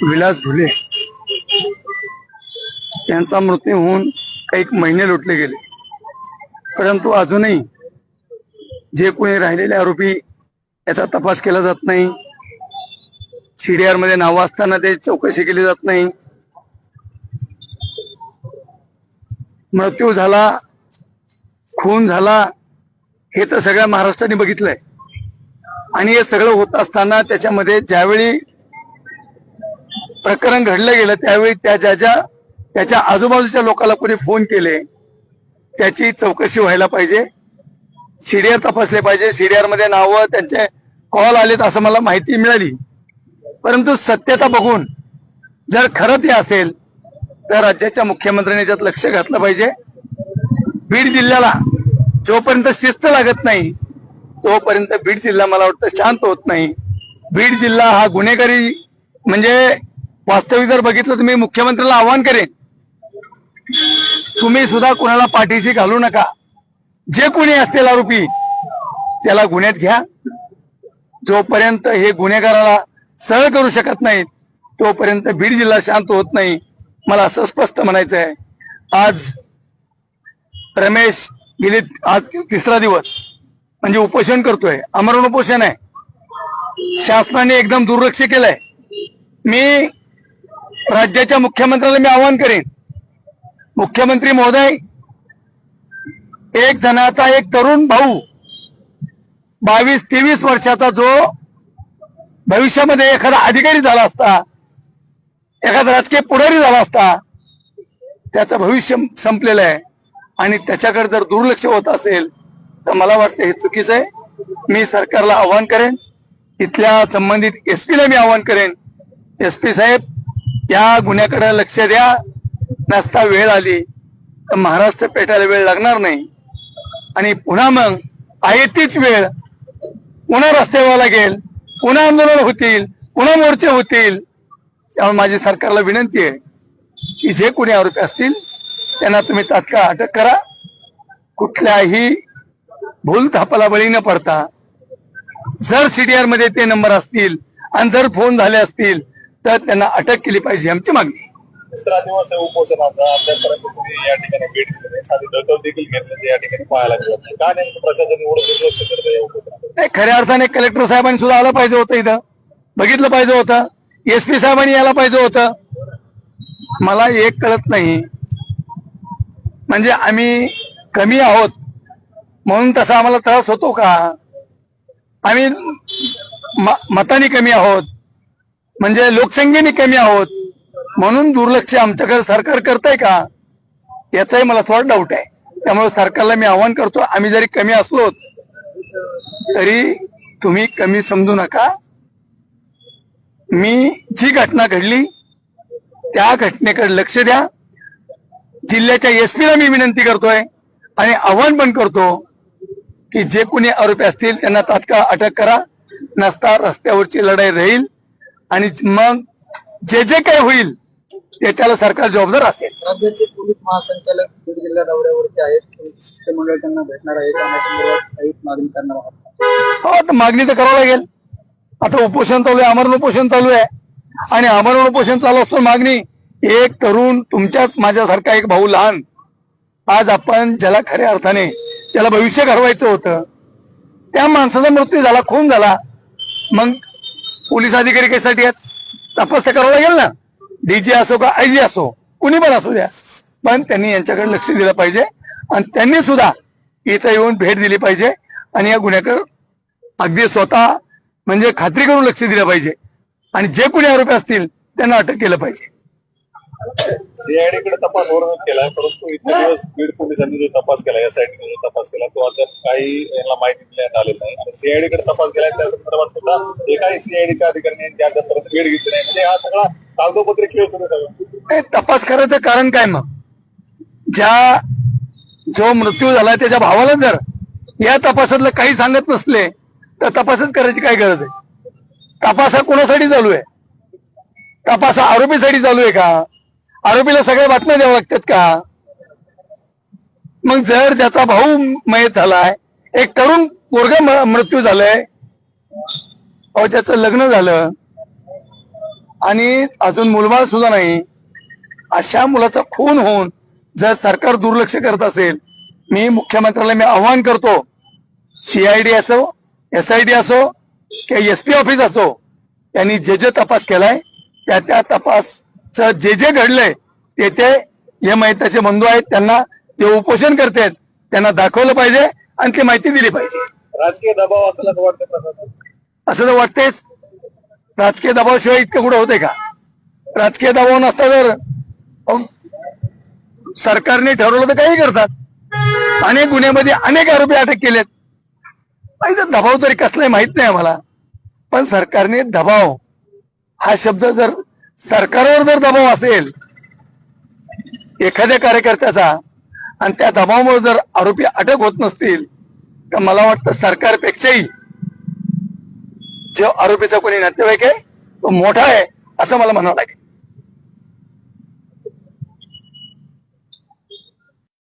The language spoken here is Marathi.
विलास ढुले यांचा मृत्यू होऊन काही महिने लुटले गेले, परंतु अजूनही जे कोणी राहिलेले आरोपी याचा तपास केला जात नाही. सीडीआर मध्ये नाव असताना ते चौकशी केली जात नाही. मृत्यू झाला, खून झाला हे तर सगळ्या महाराष्ट्राने बघितलंय. आणि हे सगळं होत असताना त्याच्यामध्ये ज्यावेळी प्रकरण घडलं गेलं त्यावेळी त्याच्या आजूबाजूच्या लोकांना कोणी फोन केले त्याची चौकशी व्हायला पाहिजे. सीडीआर तपासले पाहिजे. सीडीआर मध्ये नावं त्यांचे कॉल आलेत असं मला माहिती मिळाली, परंतु सत्यता बघून जर खरं ते असेल तर राज्याच्या मुख्यमंत्र्यांनी याच्यात लक्ष घातलं पाहिजे. बीड जिल्ह्याला जोपर्यंत शिस्त लागत नाही तोपर्यंत बीड जिल्हा मला वाटतं शांत होत नाही. बीड जिल्हा हा गुन्हेगारी म्हणजे वास्तविक जर बघितलं तर मी मुख्यमंत्र्याला आवाहन करेन, तुम्ही सुद्धा कोणाला पाठीशी घालू नका. जे कोणी असतील आरोपी त्याला गुन्ह्यात घ्या. जोपर्यंत हे गुन्हेगाराला सह करू शकत नाहीत तोपर्यंत बीड जिल्हा शांत होत नाही. मला असं स्पष्ट म्हणायचं आहे. आज रमेश गेले आज तिसरा दिवस म्हणजे उपोषण करतोय, आमरण उपोषण आहे. शासनाने एकदम दुर्लक्ष केलंय. मी राज्याच्या मुख्यमंत्र्याला मी आवाहन करेन, मुख्यमंत्री महोदय, एक जणाचा एक तरुण भाऊ 22-23 वर्षाचा जो भविष्यामध्ये एखादा अधिकारी झाला असता, एखादा राजकीय पुढारी झाला असता, त्याचं भविष्य संपलेलं आहे आणि त्याच्याकडे जर दुर्लक्ष होत असेल तर मला वाटतं हे चुकीचं आहे. मी सरकारला आवाहन करेन, इथल्या संबंधित एसपीला मी आवाहन करेन, एसपी साहेब या गुन्ह्याकडे लक्ष द्या. नसता वेळ आली तर महाराष्ट्र पेटायला वेळ लागणार नाही आणि पुन्हा मग आहे तीच वेळ, पुन्हा रस्त्यावर लागेल, पुन्हा आंदोलन होतील, पुन्हा मोर्चे होतील. त्यामुळे माझी सरकारला विनंती आहे की जे कोणी आरोपी असतील त्यांना तुम्ही तात्काळ अटक करा. कुठल्याही भूल थापाला बळी न पडता जर सीडीआर मध्ये ते नंबर असतील आणि जर फोन झाले असतील तर त्यांना अटक केली पाहिजे, आमची मागणी. तिसरा दिवस आहे उपोषणाचा. आतापर्यंत तुम्ही या ठिकाणी भेट दिली, साधी दखल देखील घेतली या ठिकाणी पाहायला मिळत नाही. का नेमकं प्रशासन एवढं दुर्लक्ष करतं या उपोषणात? नाही, खऱ्या अर्थाने कलेक्टर साहेबांनी सुद्धा आलं पाहिजे होतं, इथं बघितलं पाहिजे होतं, एसपी साहेबांनी यायला पाहिजे होतं. मला एक कळत नाही, म्हणजे आम्ही कमी आहोत म्हणून तसा आम्हाला त्रास होतो का? आम्ही मताने कमी आहोत म्हणजे लोकसंख्येने कमी आहोत म्हणून दुर्लक्ष आमच्याकडे सरकार करतंय का? याचाही मला थोडा डाऊट आहे. त्यामुळे सरकारला मी आवाहन करतो, आम्ही जरी कमी असलो तरी तुम्ही कमी समजू नका. मी जी घटना घडली त्या घटनेकडे लक्ष द्या. जिल्ह्याच्या एसपीला मी विनंती करतोय आणि आवाहन पण करतो की जे कोणी आरोपी असतील त्यांना तात्काळ अटक करा. नसता रस्त्यावरची लढाई राहील आणि मग जे जे काही होईल ते त्याला सरकार जबाबदार असेल. राज्याचे पोलीस महासंचालक बीड जिल्हा दौऱ्यावरती आहेत, शिष्टमंडळ त्यांना भेटणार आहे, काही मागणी करणार आहात? हो, तर मागणी तर करावं लागेल. आता उपोषण चालू आहे, आमरण उपोषण चालू आहे आणि आमरण उपोषण चालू असतो मागणी. एक तरुण तुमच्याच माझ्यासारखा एक भाऊ लहान, आज आपण ज्याला खऱ्या अर्थाने त्याला भविष्य घडवायचं होतं त्या माणसाचा मृत्यू झाला, खून झाला, मग पोलीस अधिकारी कशासाठी आहेत? तपास तर करावं लागेल ना. डीजी असो का आयजी असो, कुणी पण असू द्या, पण त्यांनी यांच्याकडे लक्ष दिलं पाहिजे आणि त्यांनी सुद्धा इथं येऊन भेट दिली पाहिजे आणि या गुन्ह्याकडे अगदी स्वतः म्हणजे खात्री करून लक्ष दिलं पाहिजे आणि जे कोणी आरोपी असतील त्यांना अटक केलं पाहिजे. सीआयडी कडे तपास वर्णन केला, परंतु इतके दिवस बीड पोलिसांनी जो तपास केला, या साईडने जो तपास केला तो अद्याप काही यांना माहिती देण्यात आलेली नाही आणि सीआयडी कडे तपास केला त्या संदर्भात सुद्धा एकाही सीआयडीच्या अधिकाऱ्यांनी त्यापर्यंत भेट घेतली नाही. म्हणजे हा सगळा कागदोपत्री खेळ सुरू झाला. तपास करायचं कारण काय? मग जो मृत्यू झाला त्याच्या भावाला जर या तपासातलं काही सांगत नसले तर तपासच करायची काय गरज आहे? तपास हा कोणासाठी चालू आहे? तपास हा आरोपीसाठी चालू आहे का? आरोपीला सगळ्या बातम्या द्याव्या लागतात का? मग जर ज्याचा भाऊ मयत झालाय, एक तरुण पोरगा मृत्यू झालाय, ज्याचं लग्न झालं, आणि अजून मुलबाळ सुद्धा नाही, अशा मुलाचा खून होऊन जर सरकार दुर्लक्ष करत असेल, मी मुख्यमंत्र्याला मी आव्हान करतो, CID असो, SID असो किंवा SP ऑफिस असो, त्यांनी जे जे तपास केलाय त्या तपासचं जे घडलंय ते जे मैताचे बंधू आहेत त्यांना ते उपोषण करतात त्यांना दाखवलं पाहिजे आणि ती माहिती दिली पाहिजे. राजकीय दबाव असेल असं वाटतं प्रशासन? असं तर वाटतेच. राजकीय दबावाशिवाय इतकं कुठं होतंय का? राजकीय दबाव नसता तर सरकारने ठरवलं तर काही करतात. अनेक गुन्ह्यामध्ये अनेक आरोपी अटक केलेत. दबाव तरी कसलाय माहित नाही आम्हाला, पण सरकारने दबाव हा शब्द जर सरकारवर जर दबाव असेल एखाद्या कार्यकर्त्याचा आणि त्या दबावामुळे जर आरोपी अटक होत नसतील तर मला वाटतं सरकारपेक्षाही जो आरोपीचा कोणी नातेवाईक आहे तो मोठा आहे असं मला म्हणावं लागेल.